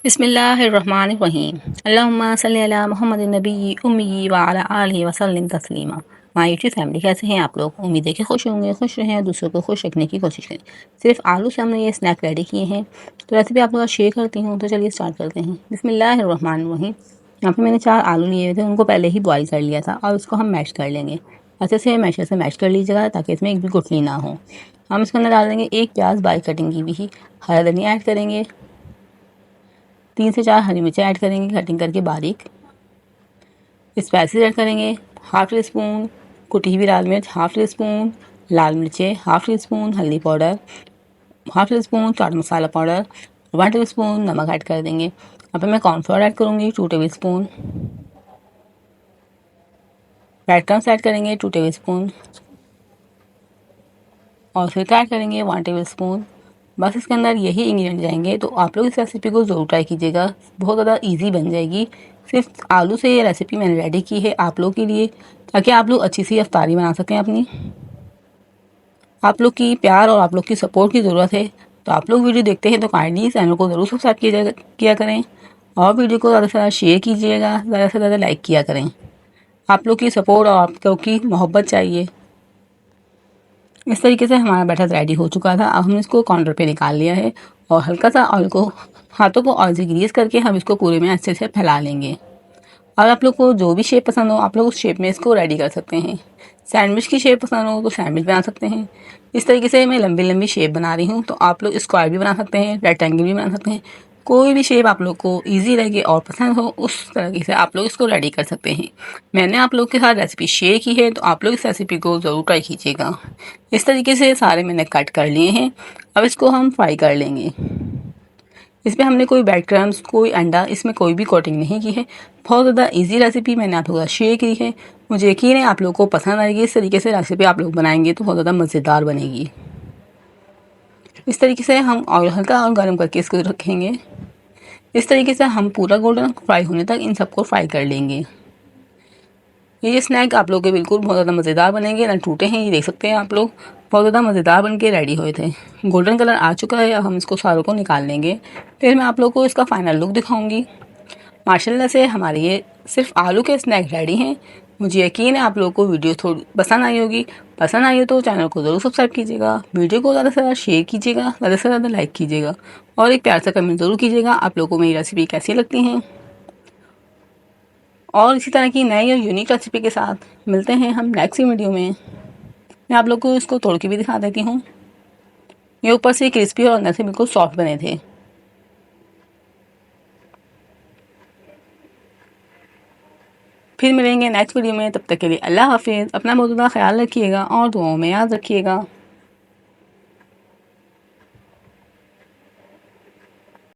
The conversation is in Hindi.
बिस्मिल्लाहिर्रहमानिर्रहीम। अल्लाहुम्मा सल्लि अला मुहम्मदिन नबी उम्मी व अला आलिहि वसल्लम तस्लीमा। माय यूट्यूब फैमिली, कैसे हैं आप लोग? उम्मीद है कि खुश होंगे, खुश रहें और दूसरों को खुश रखने की कोशिश करें। सिर्फ आलू से हमने ये स्नैक रेडी किए हैं, तो रेसिपी आप लोग शेयर करती हूँ। तो चलिए स्टार्ट करते हैं। बिस्मिल्लाहिर्रहमानिर्रहीम। यहाँ पे मैंने 4 आलू लिए हुए थे, उनको पहले ही बॉईल कर लिया था और उसको हम मैश कर लेंगे। अच्छे से मैशर से मैश कर लीजिएगा ताकि इसमें एक भी गुठली ना हो। हम इसके अंदर डाल देंगे 1 प्याज बारीक कटिंग की हुई, हरा धनिया ऐड करेंगे, 3 से 4 हरी मिर्ची ऐड करेंगे कटिंग करके बारीक। स्पाइसेस ऐड करेंगे, हाफ टी स्पून कुटी हुई लाल मिर्च, हाफ टी स्पून लाल मिर्चें, हाफ टी स्पून हल्दी powder, half tea spoon chaat masala powder, 1 tea spoon नमक ऐड कर देंगे। अब मैं कॉर्नफ्लोर ऐड करूँगी 2 table spoon, bread crumbs add करेंगे 2 टेबल स्पून और फिर ऐड करेंगे 1 टेबल स्पून। बस इसके अंदर यही इंग्रेडिएंट जाएंगे। तो आप लोग इस रेसिपी को ज़रूर ट्राई कीजिएगा, बहुत ज़्यादा इजी बन जाएगी। सिर्फ आलू से ये रेसिपी मैंने रेडी की है आप लोग के लिए, ताकि आप लोग अच्छी सी अफ्तारी बना सकें अपनी। आप लोग की प्यार और आप लोग की सपोर्ट की ज़रूरत है। तो आप लोग वीडियो देखते हैं तो काइंडली चैनल को ज़रूर सब्सक्राइब किया करें और वीडियो को ज़्यादा से ज़्यादा शेयर कीजिएगा, ज़्यादा से ज़्यादा लाइक किया करें। आप लोग की सपोर्ट और आप लोग की मोहब्बत चाहिए। इस तरीके से हमारा बैटर रेडी हो चुका था। अब हमने इसको काउंटर पे निकाल लिया है और हल्का सा ऑयल को हाथों को ऑयल से ग्रीस करके हम इसको पूरे में अच्छे से फैला लेंगे। और आप लोग को जो भी शेप पसंद हो आप लोग उस शेप में इसको रेडी कर सकते हैं। सैंडविच की शेप पसंद हो तो सैंडविच बना सकते हैं। इस तरीके से मैं लंबी लंबी शेप बना रही हूँ। तो आप लोग स्क्वायर भी बना सकते हैं, रेक्टेंगल भी बना सकते हैं। कोई भी शेप आप लोग को इजी लगे और पसंद हो उस तरीके से आप लोग इसको रेडी कर सकते हैं। मैंने आप लोग के साथ रेसिपी शेयर की है, तो आप लोग इस रेसिपी को ज़रूर ट्राई कीजिएगा। इस तरीके से सारे मैंने कट कर लिए हैं। अब इसको हम फ्राई कर लेंगे। इसमें हमने कोई ब्रेड क्रम्स, कोई अंडा, इसमें कोई भी कोटिंग नहीं की है। बहुत ज़्यादा इजी रेसिपी मैंने आप लोगों का शेयर की है। मुझे यकीन है आप लोगों को पसंद आएगी। इस तरीके से रेसिपी आप लोग बनाएंगे तो बहुत ज़्यादा मज़ेदार बनेगी। इस तरीके से हम ऑयल हल्का और गर्म करके इसको रखेंगे। इस तरीके से हम पूरा गोल्डन फ्राई होने तक इन सबको फ्राई कर लेंगे। ये स्नैक आप लोग के बिल्कुल बहुत ज़्यादा मज़ेदार बनेंगे, ना टूटे हैं। ये देख सकते हैं आप लोग, बहुत ज़्यादा मज़ेदार बन के रेडी हुए थे। गोल्डन कलर आ चुका है। अब हम इसको सारों को निकाल लेंगे, फिर मैं आप लोग को इसका फाइनल लुक दिखाऊंगी। माशाल्लाह से हमारे ये सिर्फ आलू के स्नैक रेडी हैं। मुझे यकीन है आप लोगों को वीडियो थोड़ी पसंद आई होगी। पसंद आई हो तो चैनल को ज़रूर सब्सक्राइब कीजिएगा, वीडियो को ज़्यादा से ज़्यादा शेयर कीजिएगा, ज़्यादा से ज़्यादा लाइक कीजिएगा और एक प्यार सा कमेंट ज़रूर कीजिएगा आप लोगों को मेरी रेसिपी कैसी लगती हैं। और इसी तरह की नई और यूनिक रेसिपी के साथ मिलते हैं हम नेक्स्ट वीडियो में। मैं आप लोग को इसको तोड़ के भी दिखा देती हूँ। ये ऊपर से क्रिस्पी और अंदर से बिल्कुल सॉफ्ट बने थे। फिर मिलेंगे नेक्स्ट वीडियो में, तब तक के लिए अल्लाह हाफिज़। अपना बहुत ज़्यादा ख्याल रखिएगा और दुआओं में याद रखिएगा।